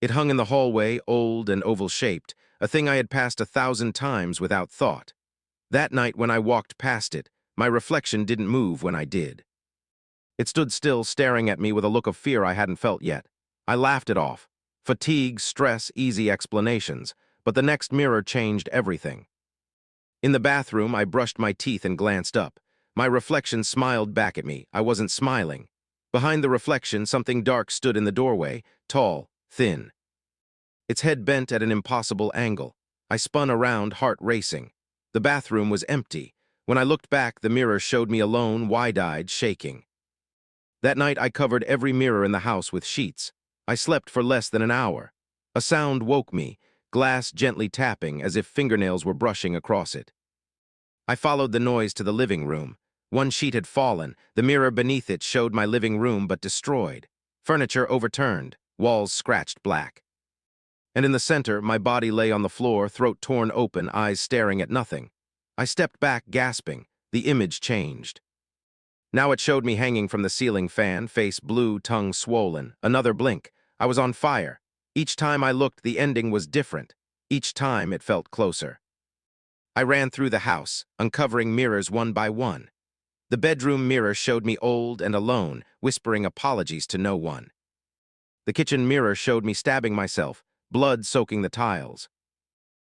It hung in the hallway, old and oval-shaped, a thing I had passed 1,000 times without thought. That night when I walked past it, my reflection didn't move when I did. It stood still, staring at me with a look of fear I hadn't felt yet. I laughed it off. Fatigue, stress, easy explanations. But the next mirror changed everything. In the bathroom, I brushed my teeth and glanced up. My reflection smiled back at me. I wasn't smiling. Behind the reflection, something dark stood in the doorway, tall, thin. Its head bent at an impossible angle. I spun around, heart racing. The bathroom was empty. When I looked back, the mirror showed me alone, wide-eyed, shaking. That night, I covered every mirror in the house with sheets. I slept for less than an hour. A sound woke me, glass gently tapping as if fingernails were brushing across it. I followed the noise to the living room. One sheet had fallen. The mirror beneath it showed my living room but destroyed. Furniture overturned, walls scratched black. And in the center, my body lay on the floor, throat torn open, eyes staring at nothing. I stepped back, gasping. The image changed. Now it showed me hanging from the ceiling fan, face blue, tongue swollen. Another blink. I was on fire. Each time I looked, the ending was different. Each time it felt closer. I ran through the house, uncovering mirrors one by one. The bedroom mirror showed me old and alone, whispering apologies to no one. The kitchen mirror showed me stabbing myself, blood soaking the tiles.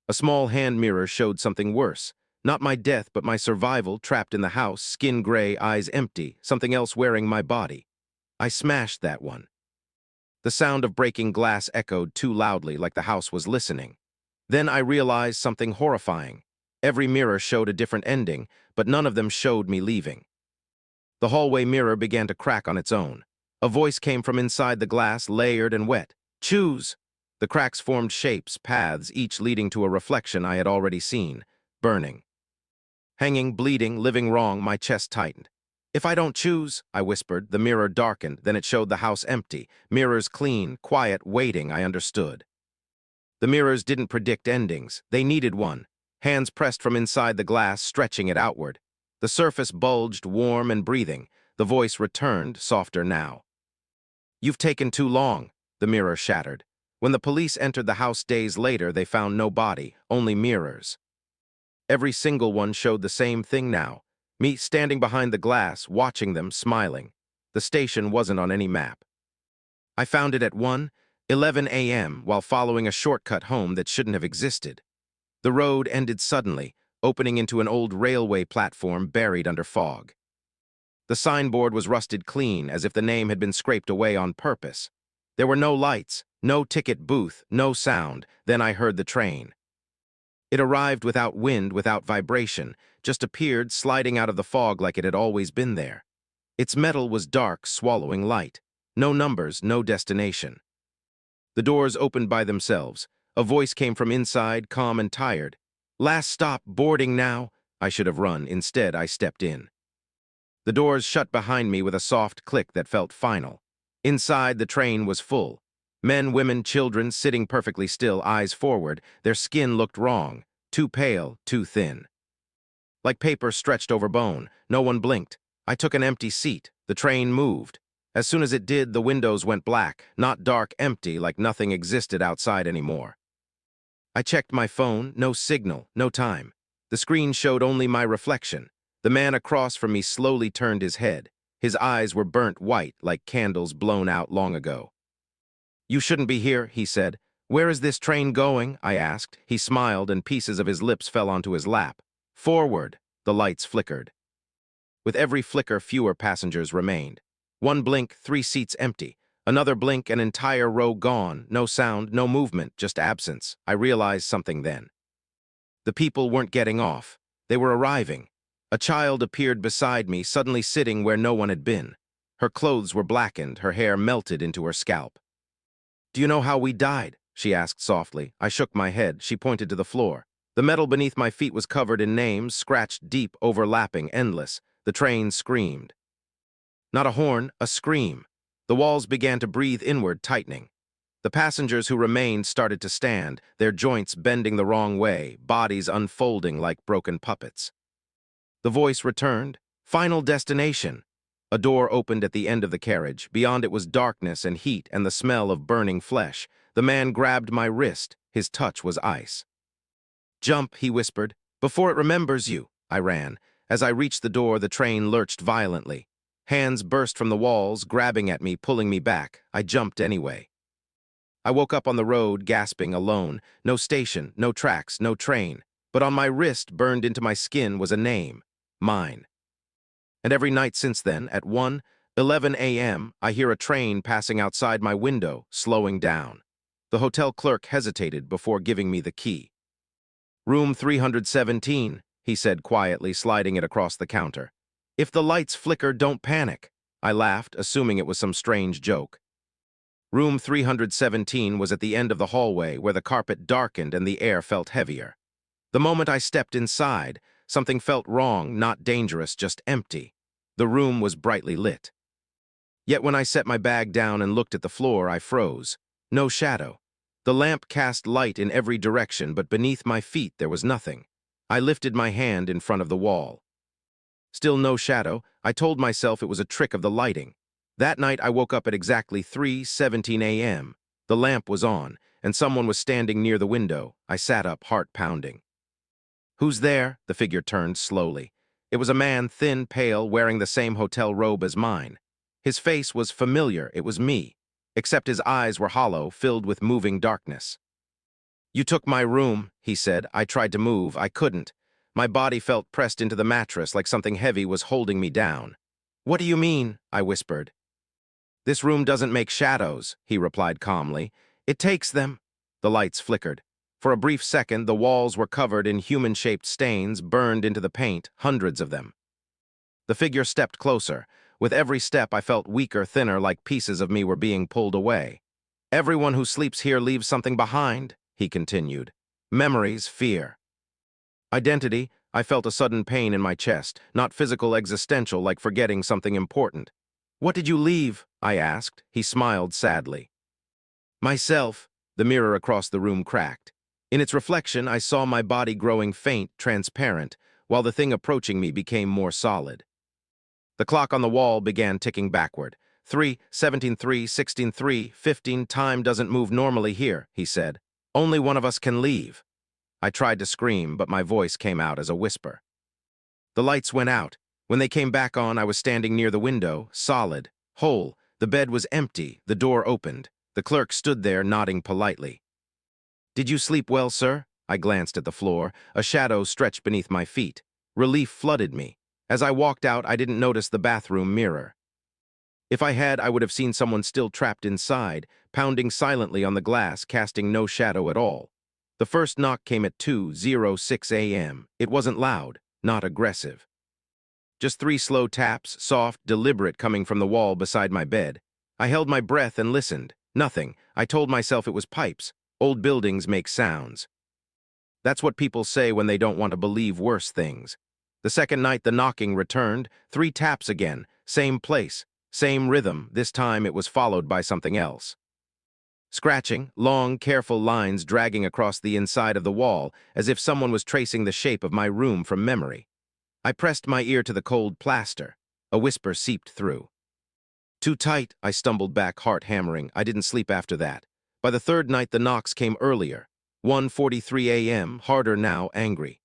A small hand mirror showed something worse. Not my death, but my survival, trapped in the house, skin gray, eyes empty, something else wearing my body. I smashed that one. The sound of breaking glass echoed too loudly, like the house was listening. Then I realized something horrifying. Every mirror showed a different ending, but none of them showed me leaving. The hallway mirror began to crack on its own. A voice came from inside the glass, layered and wet. "Choose!" The cracks formed shapes, paths, each leading to a reflection I had already seen, burning. Hanging, bleeding, living wrong, my chest tightened. "If I don't choose," I whispered. The mirror darkened, then it showed the house empty. Mirrors clean, quiet, waiting, I understood. The mirrors didn't predict endings. They needed one. Hands pressed from inside the glass, stretching it outward. The surface bulged, warm and breathing. The voice returned, softer now. "You've taken too long," the mirror shattered. When the police entered the house days later, they found no body, only mirrors. Every single one showed the same thing now. Me standing behind the glass, watching them, smiling. The station wasn't on any map. I found it at 1:11 a.m. while following a shortcut home that shouldn't have existed. The road ended suddenly, opening into an old railway platform buried under fog. The signboard was rusted clean, as if the name had been scraped away on purpose. There were no lights, no ticket booth, no sound. Then I heard the train. It arrived without wind, without vibration, just appeared, sliding out of the fog like it had always been there. Its metal was dark, swallowing light. No numbers, no destination. The doors opened by themselves. A voice came from inside, calm and tired. "Last stop, boarding now." I should have run. Instead, I stepped in. The doors shut behind me with a soft click that felt final. Inside, the train was full. Men, women, children, sitting perfectly still, eyes forward. Their skin looked wrong. Too pale, too thin. Like paper stretched over bone. No one blinked. I took an empty seat. The train moved. As soon as it did, the windows went black, not dark, empty, like nothing existed outside anymore. I checked my phone. No signal, no time. The screen showed only my reflection. The man across from me slowly turned his head. His eyes were burnt white, like candles blown out long ago. "You shouldn't be here," he said. "Where is this train going?" I asked. He smiled, and pieces of his lips fell onto his lap. "Forward." The lights flickered. With every flicker, fewer passengers remained. One blink, 3 seats empty. Another blink, an entire row gone. No sound, no movement, just absence. I realized something then. The people weren't getting off. They were arriving. A child appeared beside me, suddenly sitting where no one had been. Her clothes were blackened, her hair melted into her scalp. "Do you know how we died?" she asked softly. I shook my head. She pointed to the floor. The metal beneath my feet was covered in names, scratched deep, overlapping, endless. The train screamed. Not a horn, a scream. The walls began to breathe inward, tightening. The passengers who remained started to stand, their joints bending the wrong way, bodies unfolding like broken puppets. The voice returned. "Final destination." A door opened at the end of the carriage. Beyond it was darkness and heat and the smell of burning flesh. The man grabbed my wrist. His touch was ice. "Jump," he whispered, "before it remembers you." I ran. As I reached the door, the train lurched violently. Hands burst from the walls, grabbing at me, pulling me back. I jumped anyway. I woke up on the road, gasping, alone. No station, no tracks, no train. But on my wrist, burned into my skin, was a name. Mine. And every night since then, at 1:11 a.m., I hear a train passing outside my window, slowing down. The hotel clerk hesitated before giving me the key. "Room 317, he said quietly, sliding it across the counter. "If the lights flicker, don't panic." I laughed, assuming it was some strange joke. Room 317 was at the end of the hallway, where the carpet darkened and the air felt heavier. The moment I stepped inside, something felt wrong, not dangerous, just empty. The room was brightly lit. Yet when I set my bag down and looked at the floor, I froze. No shadow. The lamp cast light in every direction, but beneath my feet there was nothing. I lifted my hand in front of the wall. Still no shadow. I told myself it was a trick of the lighting. That night I woke up at exactly 3:17 a.m. The lamp was on, and someone was standing near the window. I sat up, heart pounding. "Who's there?" The figure turned slowly. It was a man, thin, pale, wearing the same hotel robe as mine. His face was familiar. It was me, except his eyes were hollow, filled with moving darkness. "You took my room," he said. I tried to move. I couldn't. My body felt pressed into the mattress like something heavy was holding me down. "What do you mean?" I whispered. "This room doesn't make shadows," he replied calmly. "It takes them." The lights flickered. For a brief second, the walls were covered in human-shaped stains burned into the paint, hundreds of them. The figure stepped closer. With every step, I felt weaker, thinner, like pieces of me were being pulled away. "Everyone who sleeps here leaves something behind," he continued. "Memories, fear. Identity." I felt a sudden pain in my chest, not physical, existential, like forgetting something important. "What did you leave?" I asked. He smiled sadly. "Myself." The mirror across the room cracked. In its reflection, I saw my body growing faint, transparent, while the thing approaching me became more solid. The clock on the wall began ticking backward. 3:17, 16, 15. "Time doesn't move normally here," he said. "Only one of us can leave." I tried to scream, but my voice came out as a whisper. The lights went out. When they came back on, I was standing near the window, solid, whole. The bed was empty. The door opened. The clerk stood there, nodding politely. "Did you sleep well, sir?" I glanced at the floor. A shadow stretched beneath my feet. Relief flooded me. As I walked out, I didn't notice the bathroom mirror. If I had, I would have seen someone still trapped inside, pounding silently on the glass, casting no shadow at all. The first knock came at 2:06 a.m. It wasn't loud, not aggressive. Just 3 slow taps, soft, deliberate, coming from the wall beside my bed. I held my breath and listened. Nothing. I told myself it was pipes. Old buildings make sounds. That's what people say when they don't want to believe worse things. The second night the knocking returned. 3 taps again. Same place. Same rhythm. This time it was followed by something else. Scratching, long, careful lines dragging across the inside of the wall, as if someone was tracing the shape of my room from memory. I pressed my ear to the cold plaster. A whisper seeped through. "Too tight," I stumbled back, heart hammering. I didn't sleep after that. By the third night, the knocks came earlier. 1:43 a.m., harder now, angry.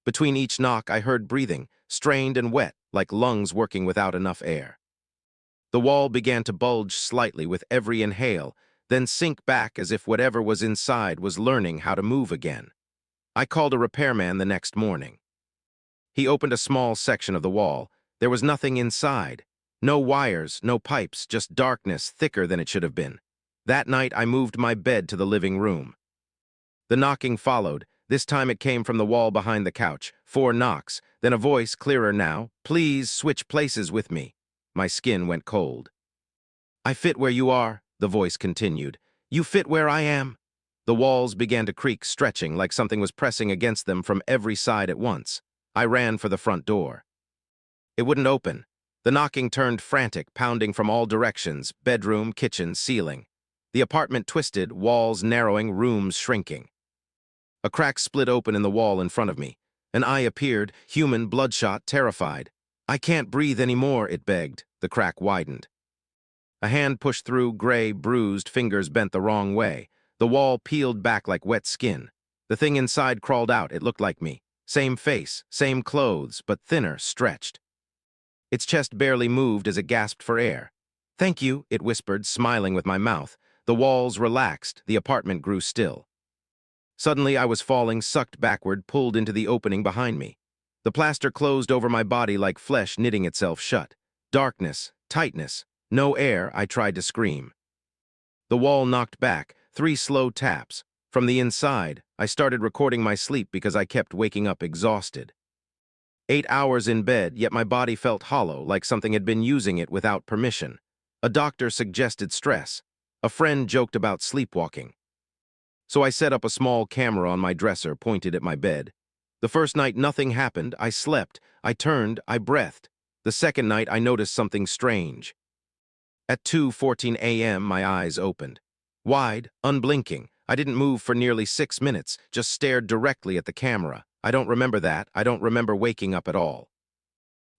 Between each knock, I heard breathing, strained and wet, like lungs working without enough air. The wall began to bulge slightly with every inhale, then sink back as if whatever was inside was learning how to move again. I called a repairman the next morning. He opened a small section of the wall. There was nothing inside. No wires, no pipes, just darkness thicker than it should have been. That night, I moved my bed to the living room. The knocking followed. This time it came from the wall behind the couch. 4 knocks, then a voice, clearer now. "Please switch places with me." My skin went cold. "I fit where you are," the voice continued. "You fit where I am." The walls began to creak, stretching like something was pressing against them from every side at once. I ran for the front door. It wouldn't open. The knocking turned frantic, pounding from all directions, bedroom, kitchen, ceiling. The apartment twisted, walls narrowing, rooms shrinking. A crack split open in the wall in front of me. An eye appeared, human, bloodshot, terrified. "I can't breathe anymore," it begged. The crack widened. A hand pushed through, gray, bruised, fingers bent the wrong way. The wall peeled back like wet skin. The thing inside crawled out. It looked like me. Same face, same clothes, but thinner, stretched. Its chest barely moved as it gasped for air. "Thank you," it whispered, smiling with my mouth. The walls relaxed. The apartment grew still. Suddenly, I was falling, sucked backward, pulled into the opening behind me. The plaster closed over my body like flesh knitting itself shut. Darkness, tightness, no air. I tried to scream. The wall knocked back, 3 slow taps. From the inside, I started recording my sleep because I kept waking up exhausted. 8 hours in bed, yet my body felt hollow, like something had been using it without permission. A doctor suggested stress. A friend joked about sleepwalking. So I set up a small camera on my dresser, pointed at my bed. The first night, nothing happened. I slept. I turned. I breathed. The second night, I noticed something strange. At 2:14 a.m., my eyes opened. Wide, unblinking. I didn't move for nearly 6 minutes, just stared directly at the camera. I don't remember that. I don't remember waking up at all.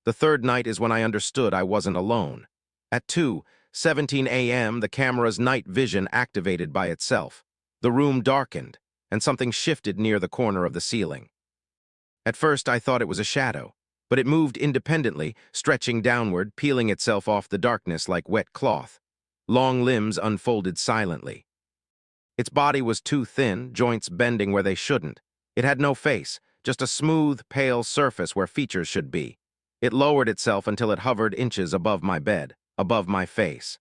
The third night is when I understood I wasn't alone. At 2:17 a.m., the camera's night vision activated by itself. The room darkened, and something shifted near the corner of the ceiling. At first, I thought it was a shadow, but it moved independently, stretching downward, peeling itself off the darkness like wet cloth. Long limbs unfolded silently. Its body was too thin, joints bending where they shouldn't. It had no face, just a smooth, pale surface where features should be. It lowered itself until it hovered inches above my bed, above my face.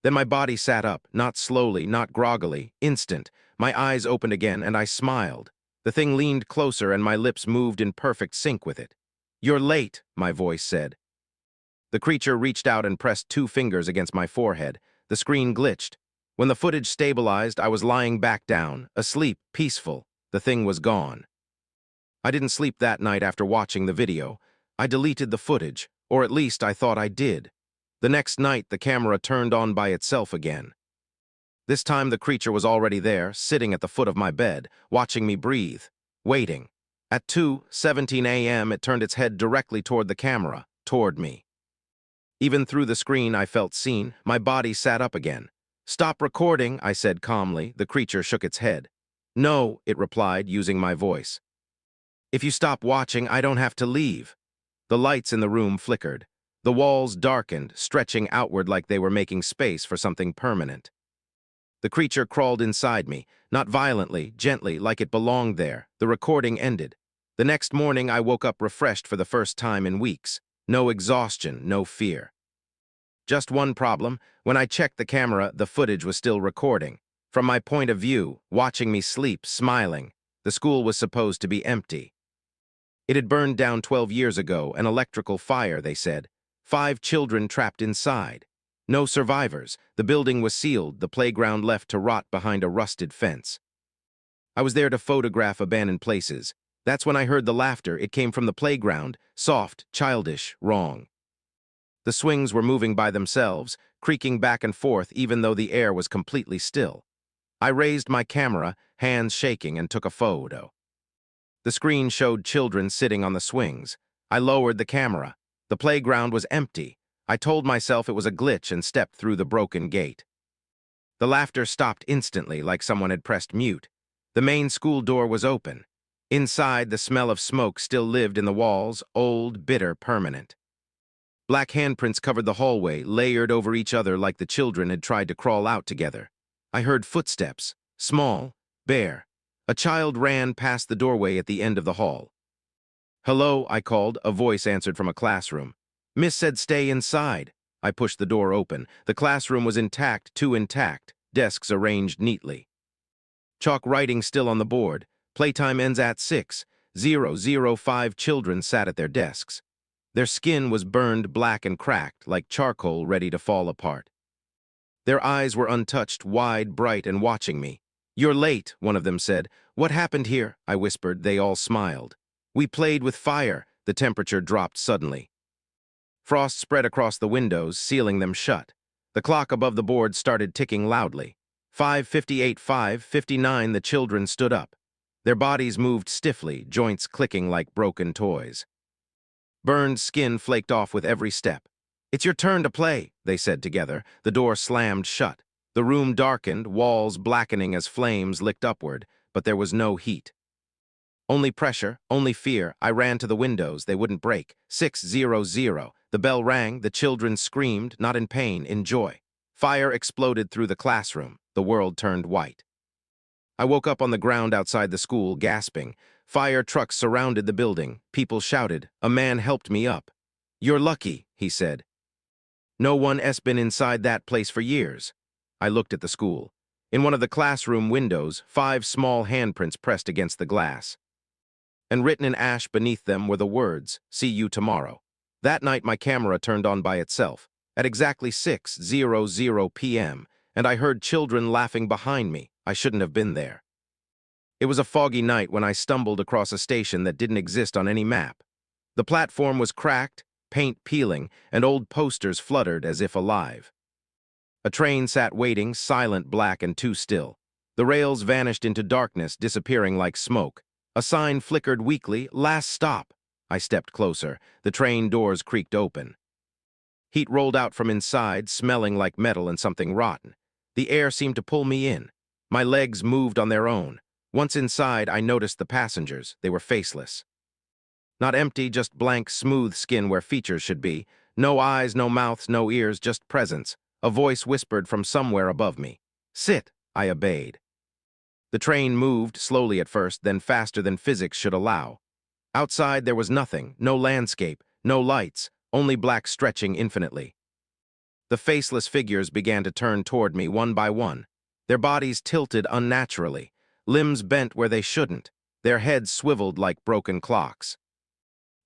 Then my body sat up, not slowly, not groggily, instant. My eyes opened again, and I smiled. The thing leaned closer, and my lips moved in perfect sync with it. "You're late," my voice said. The creature reached out and pressed 2 fingers against my forehead. The screen glitched. When the footage stabilized, I was lying back down, asleep, peaceful. The thing was gone. I didn't sleep that night after watching the video. I deleted the footage, or at least I thought I did. The next night, the camera turned on by itself again. This time, the creature was already there, sitting at the foot of my bed, watching me breathe, waiting. At 2:17 a.m., it turned its head directly toward the camera, toward me. Even through the screen, I felt seen. My body sat up again. "Stop recording," I said calmly. The creature shook its head. "No," it replied, using my voice. "If you stop watching, I don't have to leave." The lights in the room flickered. The walls darkened, stretching outward like they were making space for something permanent. The creature crawled inside me, not violently, gently, like it belonged there. The recording ended. The next morning, I woke up refreshed for the first time in weeks. No exhaustion, no fear. Just one problem. When I checked the camera, the footage was still recording. From my point of view, watching me sleep, smiling, the school was supposed to be empty. It had burned down 12 years ago, an electrical fire, they said. 5 children trapped inside. No survivors. The building was sealed, the playground left to rot behind a rusted fence. I was there to photograph abandoned places. That's when I heard the laughter. It came from the playground, soft, childish, wrong. The swings were moving by themselves, creaking back and forth even though the air was completely still. I raised my camera, hands shaking, and took a photo. The screen showed children sitting on the swings. I lowered the camera. The playground was empty. I told myself it was a glitch and stepped through the broken gate. The laughter stopped instantly, like someone had pressed mute. The main school door was open. Inside, the smell of smoke still lived in the walls, old, bitter, permanent. Black handprints covered the hallway, layered over each other like the children had tried to crawl out together. I heard footsteps, small, bare. A child ran past the doorway at the end of the hall. "Hello," I called. A voice answered from a classroom. "Miss said stay inside." I pushed the door open. The classroom was intact, too intact, desks arranged neatly. Chalk writing still on the board. Playtime ends at 6:05. Children sat at their desks. Their skin was burned black and cracked, like charcoal ready to fall apart. Their eyes were untouched, wide, bright, and watching me. "You're late," one of them said. "What happened here?" I whispered. They all smiled. "We played with fire." The temperature dropped suddenly. Frost spread across the windows, sealing them shut. The clock above the board started ticking loudly. 5:58, 5:59, the children stood up. Their bodies moved stiffly, joints clicking like broken toys. Burned skin flaked off with every step. "It's your turn to play," they said together. The door slammed shut. The room darkened, walls blackening as flames licked upward, but there was no heat. Only pressure, only fear. I ran to the windows. They wouldn't break. 600. The bell rang. The children screamed, not in pain, in joy. Fire exploded through the classroom. The world turned white. I woke up on the ground outside the school, gasping. Fire trucks surrounded the building. People shouted. A man helped me up. "You're lucky," he said. "No one has been inside that place for years." I looked at the school. In one of the classroom windows, 5 small handprints pressed against the glass. And written in ash beneath them were the words, "See you tomorrow." That night my camera turned on by itself, at exactly 6:00 p.m., and I heard children laughing behind me. I shouldn't have been there. It was a foggy night when I stumbled across a station that didn't exist on any map. The platform was cracked, paint peeling, and old posters fluttered as if alive. A train sat waiting, silent, black, and too still. The rails vanished into darkness, disappearing like smoke. A sign flickered weakly, "Last stop." I stepped closer. The train doors creaked open. Heat rolled out from inside, smelling like metal and something rotten. The air seemed to pull me in. My legs moved on their own. Once inside, I noticed the passengers. They were faceless. Not empty, just blank, smooth skin where features should be. No eyes, no mouths, no ears, just presence. A voice whispered from somewhere above me. "Sit," I obeyed. The train moved, slowly at first, then faster than physics should allow. Outside there was nothing, no landscape, no lights, only black stretching infinitely. The faceless figures began to turn toward me one by one. Their bodies tilted unnaturally, limbs bent where they shouldn't, their heads swiveled like broken clocks.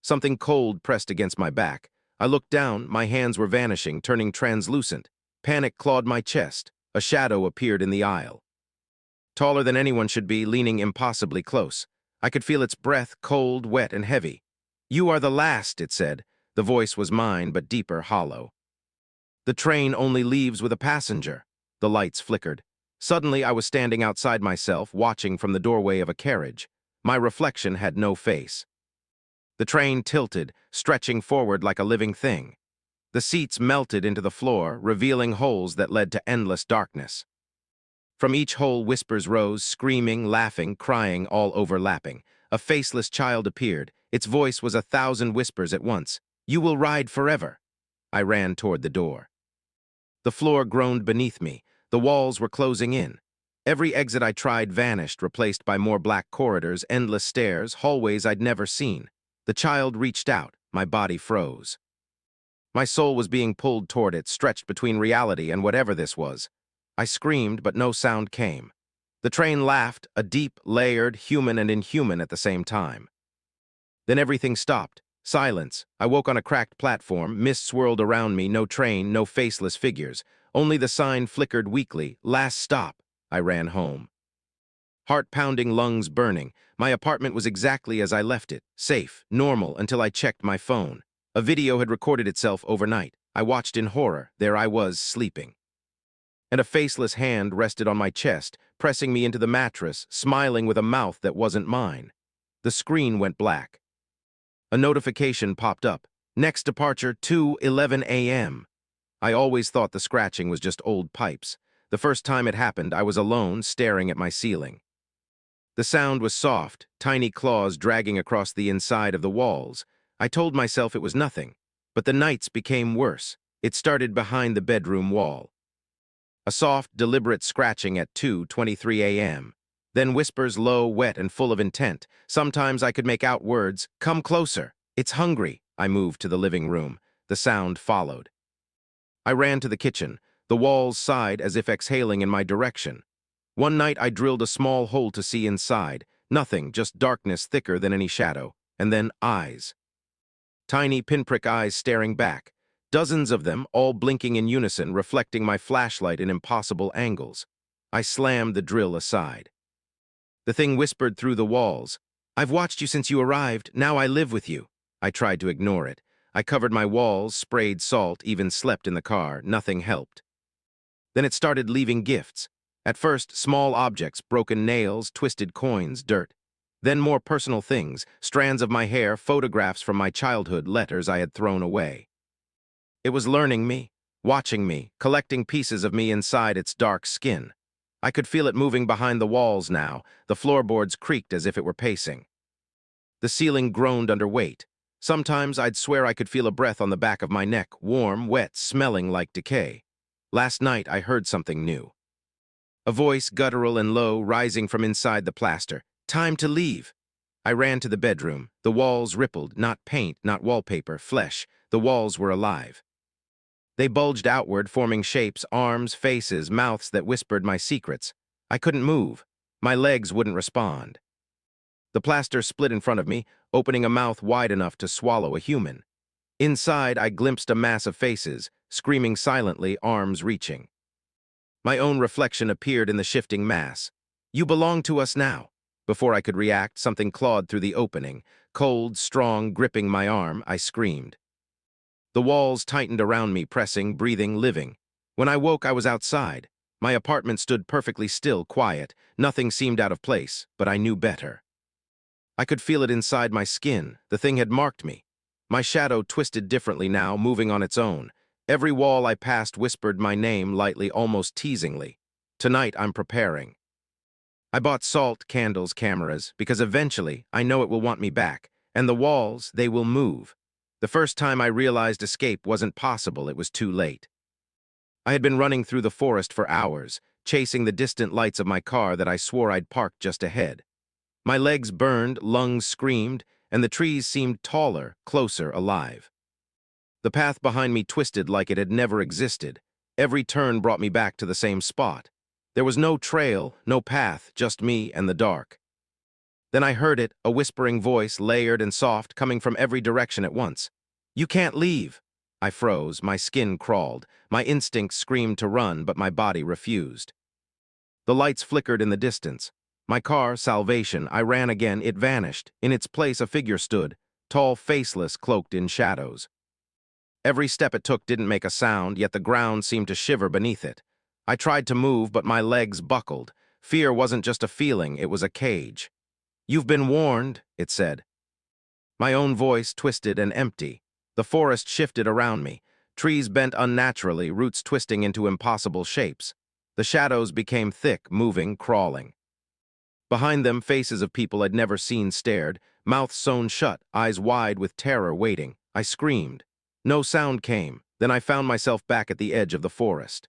Something cold pressed against my back. I looked down, my hands were vanishing, turning translucent. Panic clawed my chest. A shadow appeared in the aisle. Taller than anyone should be, leaning impossibly close. I could feel its breath, cold, wet, and heavy. "You are the last," it said. The voice was mine, but deeper, hollow. "The train only leaves with a passenger." The lights flickered. Suddenly, I was standing outside myself, watching from the doorway of a carriage. My reflection had no face. The train tilted, stretching forward like a living thing. The seats melted into the floor, revealing holes that led to endless darkness. From each hole whispers rose, screaming, laughing, crying, all overlapping. A faceless child appeared. Its voice was 1,000 whispers at once. "You will ride forever." I ran toward the door. The floor groaned beneath me. The walls were closing in. Every exit I tried vanished, replaced by more black corridors, endless stairs, hallways I'd never seen. The child reached out. My body froze. My soul was being pulled toward it, stretched between reality and whatever this was. I screamed, but no sound came. The train laughed, a deep, layered, human and inhuman at the same time. Then everything stopped. Silence. I woke on a cracked platform. Mist swirled around me. No train, no faceless figures. Only the sign flickered weakly. "Last stop." I ran home. Heart pounding, lungs burning. My apartment was exactly as I left it. Safe, normal, until I checked my phone. A video had recorded itself overnight. I watched in horror. There I was, sleeping. And a faceless hand rested on my chest, pressing me into the mattress, smiling with a mouth that wasn't mine. The screen went black. A notification popped up. "Next departure, 2:11 a.m. I always thought the scratching was just old pipes. The first time it happened, I was alone, staring at my ceiling. The sound was soft, tiny claws dragging across the inside of the walls. I told myself it was nothing, but the nights became worse. It started behind the bedroom wall. A soft, deliberate scratching at 2:23 a.m. Then whispers low, wet, and full of intent. Sometimes I could make out words, "Come closer. It's hungry." I moved to the living room. The sound followed. I ran to the kitchen. The walls sighed as if exhaling in my direction. One night I drilled a small hole to see inside. Nothing, just darkness thicker than any shadow. And then eyes. Tiny pinprick eyes staring back. Dozens of them, all blinking in unison, reflecting my flashlight in impossible angles. I slammed the drill aside. The thing whispered through the walls. "I've watched you since you arrived. Now I live with you." I tried to ignore it. I covered my walls, sprayed salt, even slept in the car. Nothing helped. Then it started leaving gifts. At first, small objects, broken nails, twisted coins, dirt. Then more personal things, strands of my hair, photographs from my childhood, letters I had thrown away. It was learning me, watching me, collecting pieces of me inside its dark skin. I could feel it moving behind the walls now. The floorboards creaked as if it were pacing. The ceiling groaned under weight. Sometimes I'd swear I could feel a breath on the back of my neck, warm, wet, smelling like decay. Last night I heard something new. A voice, guttural and low, rising from inside the plaster. Time to leave. I ran to the bedroom. The walls rippled, not paint, not wallpaper, flesh. The walls were alive. They bulged outward, forming shapes, arms, faces, mouths that whispered my secrets. I couldn't move. My legs wouldn't respond. The plaster split in front of me, opening a mouth wide enough to swallow a human. Inside, I glimpsed a mass of faces, screaming silently, arms reaching. My own reflection appeared in the shifting mass. You belong to us now. Before I could react, something clawed through the opening. Cold, strong, gripping my arm, I screamed. The walls tightened around me, pressing, breathing, living. When I woke, I was outside. My apartment stood perfectly still, quiet. Nothing seemed out of place, but I knew better. I could feel it inside my skin. The thing had marked me. My shadow twisted differently now, moving on its own. Every wall I passed whispered my name lightly, almost teasingly. Tonight, I'm preparing. I bought salt, candles, cameras, because eventually I know it will want me back. And the walls, they will move. The first time I realized escape wasn't possible, it was too late. I had been running through the forest for hours, chasing the distant lights of my car that I swore I'd parked just ahead. My legs burned, lungs screamed, and the trees seemed taller, closer, alive. The path behind me twisted like it had never existed. Every turn brought me back to the same spot. There was no trail, no path, just me and the dark. Then I heard it, a whispering voice, layered and soft, coming from every direction at once. You can't leave. I froze, my skin crawled. My instincts screamed to run, but my body refused. The lights flickered in the distance. My car, salvation, I ran again, it vanished. In its place a figure stood, tall, faceless, cloaked in shadows. Every step it took didn't make a sound, yet the ground seemed to shiver beneath it. I tried to move, but my legs buckled. Fear wasn't just a feeling, it was a cage. You've been warned, it said. My own voice twisted and empty. The forest shifted around me. Trees bent unnaturally, roots twisting into impossible shapes. The shadows became thick, moving, crawling. Behind them, faces of people I'd never seen stared, mouths sewn shut, eyes wide with terror, waiting. I screamed. No sound came. Then I found myself back at the edge of the forest.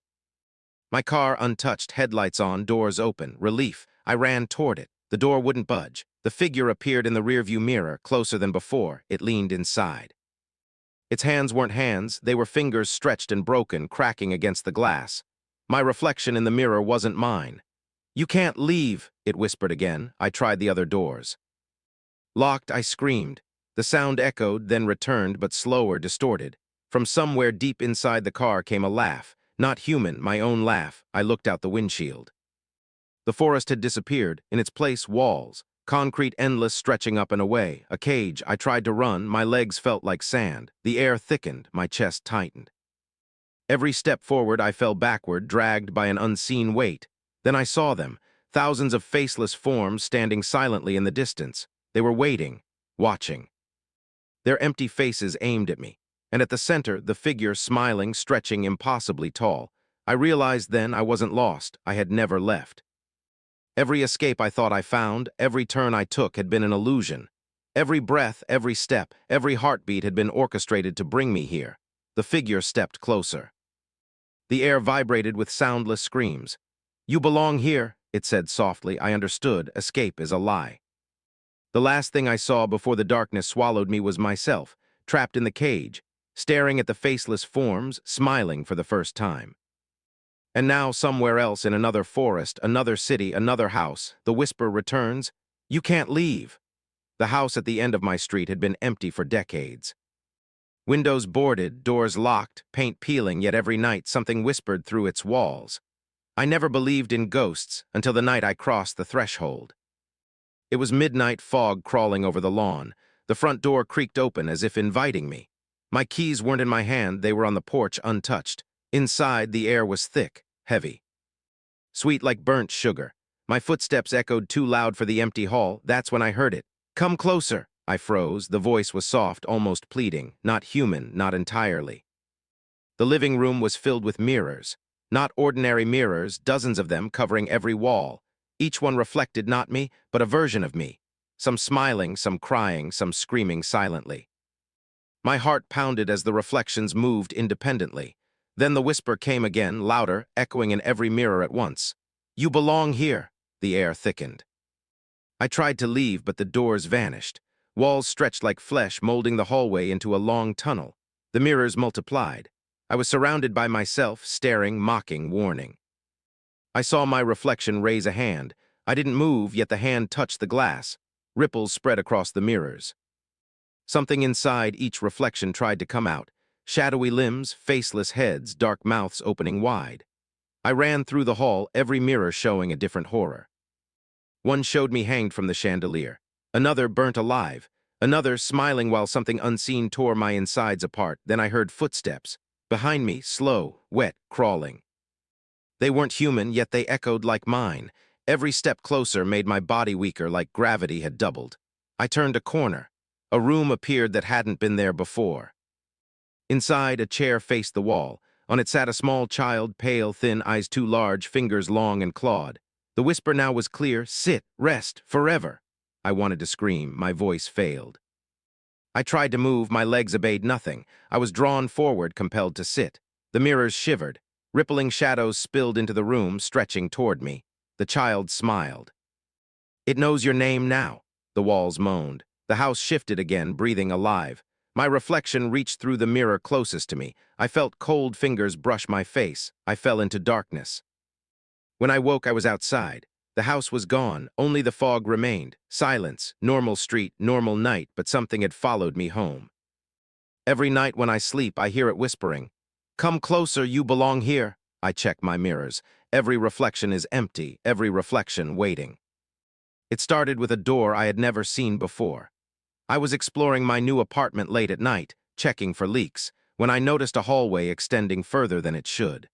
My car untouched, headlights on, doors open. Relief. I ran toward it. The door wouldn't budge. The figure appeared in the rearview mirror, closer than before. It leaned inside. Its hands weren't hands. They were fingers stretched and broken, cracking against the glass. My reflection in the mirror wasn't mine. You can't leave, it whispered again. I tried the other doors. Locked, I screamed. The sound echoed, then returned, but slower, distorted. From somewhere deep inside the car came a laugh. Not human, my own laugh. I looked out the windshield. The forest had disappeared. In its place, walls. Concrete endless, stretching up and away. A cage. I tried to run. My legs felt like sand. The air thickened. My chest tightened. Every step forward, I fell backward, dragged by an unseen weight. Then I saw them. Thousands of faceless forms standing silently in the distance. They were waiting, watching. Their empty faces aimed at me. And at the center, the figure smiling, stretching impossibly tall. I realized then I wasn't lost. I had never left. Every escape I thought I found, every turn I took had been an illusion. Every breath, every step, every heartbeat had been orchestrated to bring me here. The figure stepped closer. The air vibrated with soundless screams. You belong here, it said softly. I understood. Escape is a lie. The last thing I saw before the darkness swallowed me was myself, trapped in the cage, staring at the faceless forms, smiling for the first time. And now, somewhere else in another forest, another city, another house, the whisper returns, you can't leave. The house at the end of my street had been empty for decades. Windows boarded, doors locked, paint peeling, yet every night something whispered through its walls. I never believed in ghosts until the night I crossed the threshold. It was midnight, fog crawling over the lawn. The front door creaked open as if inviting me. My keys weren't in my hand, they were on the porch untouched. Inside, the air was thick, heavy. Sweet like burnt sugar. My footsteps echoed too loud for the empty hall. That's when I heard it. Come closer. I froze. The voice was soft, almost pleading. Not human, not entirely. The living room was filled with mirrors. Not ordinary mirrors, dozens of them covering every wall. Each one reflected not me, but a version of me. Some smiling, some crying, some screaming silently. My heart pounded as the reflections moved independently. Then the whisper came again, louder, echoing in every mirror at once. "You belong here." The air thickened. I tried to leave, but the doors vanished. Walls stretched like flesh, molding the hallway into a long tunnel. The mirrors multiplied. I was surrounded by myself, staring, mocking, warning. I saw my reflection raise a hand. I didn't move, yet the hand touched the glass. Ripples spread across the mirrors. Something inside each reflection tried to come out. Shadowy limbs, faceless heads, dark mouths opening wide. I ran through the hall, every mirror showing a different horror. One showed me hanged from the chandelier. Another burnt alive. Another smiling while something unseen tore my insides apart. Then I heard footsteps. Behind me, slow, wet, crawling. They weren't human, yet they echoed like mine. Every step closer made my body weaker, like gravity had doubled. I turned a corner. A room appeared that hadn't been there before. Inside, a chair faced the wall. On it sat a small child, pale, thin, eyes too large, fingers long and clawed. The whisper now was clear: "Sit, rest, forever." I wanted to scream. My voice failed. I tried to move. My legs obeyed nothing. I was drawn forward, compelled to sit. The mirrors shivered. Rippling shadows spilled into the room, stretching toward me. The child smiled. "It knows your name now," the walls moaned. The house shifted again, breathing alive. My reflection reached through the mirror closest to me. I felt cold fingers brush my face. I fell into darkness. When I woke, I was outside. The house was gone. Only the fog remained. Silence, normal street, normal night, but something had followed me home. Every night when I sleep, I hear it whispering, "Come closer, you belong here." I check my mirrors. Every reflection is empty, every reflection waiting. It started with a door I had never seen before. I was exploring my new apartment late at night, checking for leaks, when I noticed a hallway extending further than it should.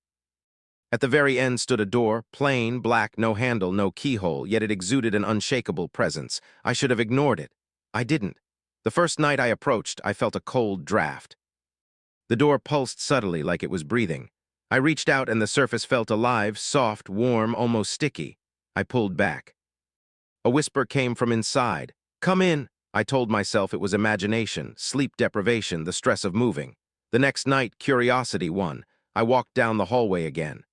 At the very end stood a door, plain, black, no handle, no keyhole, yet it exuded an unshakable presence. I should have ignored it. I didn't. The first night I approached, I felt a cold draft. The door pulsed subtly, like it was breathing. I reached out and the surface felt alive, soft, warm, almost sticky. I pulled back. A whisper came from inside. "Come in." I told myself it was imagination, sleep deprivation, the stress of moving. The next night, curiosity won. I walked down the hallway again.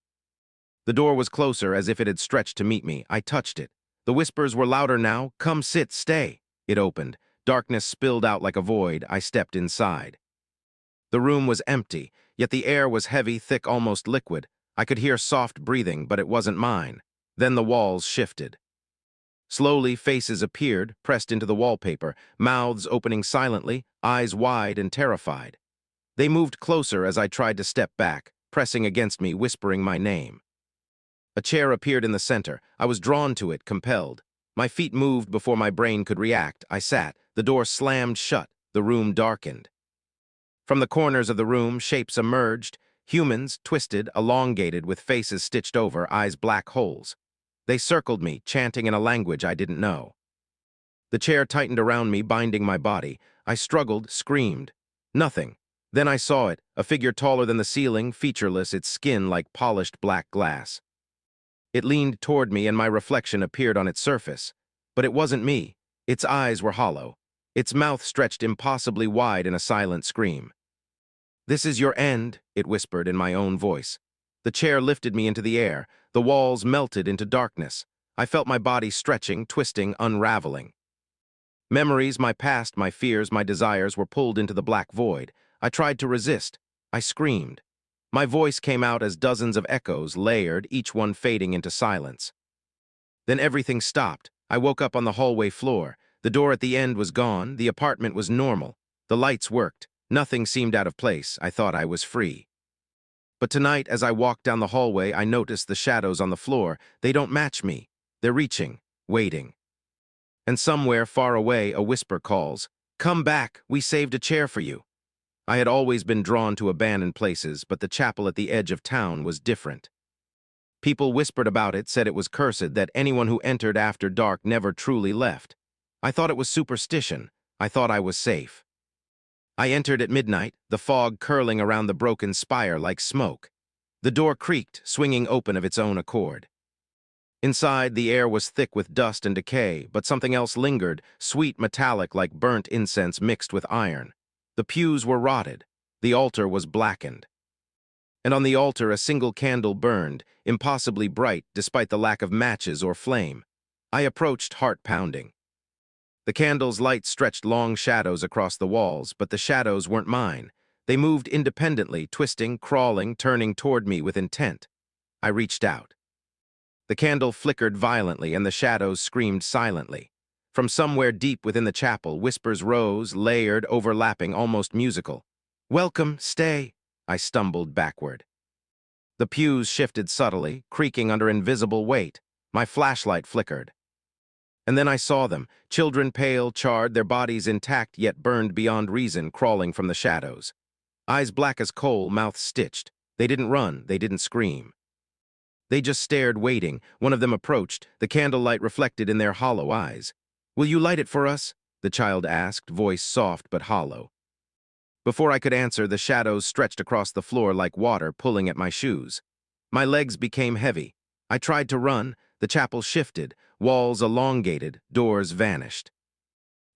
The door was closer, as if it had stretched to meet me. I touched it. The whispers were louder now. "Come sit, stay." It opened. Darkness spilled out like a void. I stepped inside. The room was empty, yet the air was heavy, thick, almost liquid. I could hear soft breathing, but it wasn't mine. Then the walls shifted. Slowly, faces appeared, pressed into the wallpaper, mouths opening silently, eyes wide and terrified. They moved closer as I tried to step back, pressing against me, whispering my name. A chair appeared in the center. I was drawn to it, compelled. My feet moved before my brain could react. I sat. The door slammed shut. The room darkened. From the corners of the room, shapes emerged. Humans, twisted, elongated, with faces stitched over, eyes black holes. They circled me, chanting in a language I didn't know. The chair tightened around me, binding my body. I struggled, screamed. Nothing. Then I saw it, a figure taller than the ceiling, featureless, its skin like polished black glass. It leaned toward me and my reflection appeared on its surface. But it wasn't me. Its eyes were hollow. Its mouth stretched impossibly wide in a silent scream. "This is your end," it whispered in my own voice. The chair lifted me into the air. The walls melted into darkness. I felt my body stretching, twisting, unraveling. Memories, my past, my fears, my desires were pulled into the black void. I tried to resist. I screamed. My voice came out as dozens of echoes, layered, each one fading into silence. Then everything stopped. I woke up on the hallway floor. The door at the end was gone. The apartment was normal. The lights worked. Nothing seemed out of place. I thought I was free. But tonight, as I walked down the hallway, I noticed the shadows on the floor. They don't match me. They're reaching, waiting. And somewhere far away, a whisper calls, "Come back, we saved a chair for you." I had always been drawn to abandoned places, but the chapel at the edge of town was different. People whispered about it, said it was cursed, that anyone who entered after dark never truly left. I thought it was superstition. I thought I was safe. I entered at midnight, the fog curling around the broken spire like smoke. The door creaked, swinging open of its own accord. Inside, the air was thick with dust and decay, but something else lingered, sweet metallic like burnt incense mixed with iron. The pews were rotted. The altar was blackened. And on the altar a single candle burned, impossibly bright despite the lack of matches or flame. I approached, heart pounding. The candle's light stretched long shadows across the walls, but the shadows weren't mine. They moved independently, twisting, crawling, turning toward me with intent. I reached out. The candle flickered violently, and the shadows screamed silently. From somewhere deep within the chapel, whispers rose, layered, overlapping, almost musical. "Welcome, stay." I stumbled backward. The pews shifted subtly, creaking under invisible weight. My flashlight flickered. And then I saw them, children pale, charred, their bodies intact yet burned beyond reason, crawling from the shadows. Eyes black as coal, mouths stitched. They didn't run, they didn't scream. They just stared, waiting. One of them approached, the candlelight reflected in their hollow eyes. "Will you light it for us?" the child asked, voice soft but hollow. Before I could answer, the shadows stretched across the floor like water pulling at my shoes. My legs became heavy. I tried to run. The chapel shifted, walls elongated, doors vanished.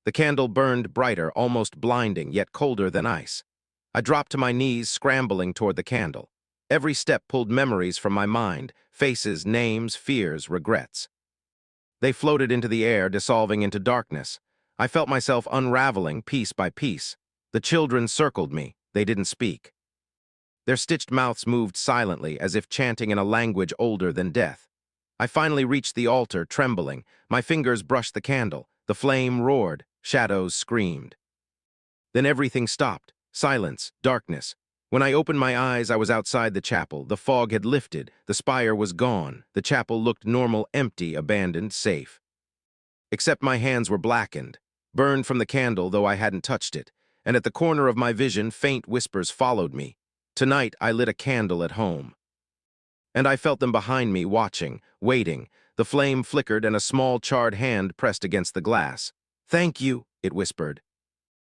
The candle burned brighter, almost blinding, yet colder than ice. I dropped to my knees, scrambling toward the candle. Every step pulled memories from my mind, faces, names, fears, regrets. They floated into the air, dissolving into darkness. I felt myself unraveling piece by piece. The children circled me. They didn't speak. Their stitched mouths moved silently, as if chanting in a language older than death. I finally reached the altar, trembling. My fingers brushed the candle. The flame roared. Shadows screamed. Then everything stopped. Silence, darkness. When I opened my eyes, I was outside the chapel. The fog had lifted. The spire was gone. The chapel looked normal, empty, abandoned, safe. Except my hands were blackened, burned from the candle, though I hadn't touched it. And at the corner of my vision, faint whispers followed me. Tonight, I lit a candle at home. And I felt them behind me, watching, waiting. The flame flickered and a small charred hand pressed against the glass. "Thank you," it whispered.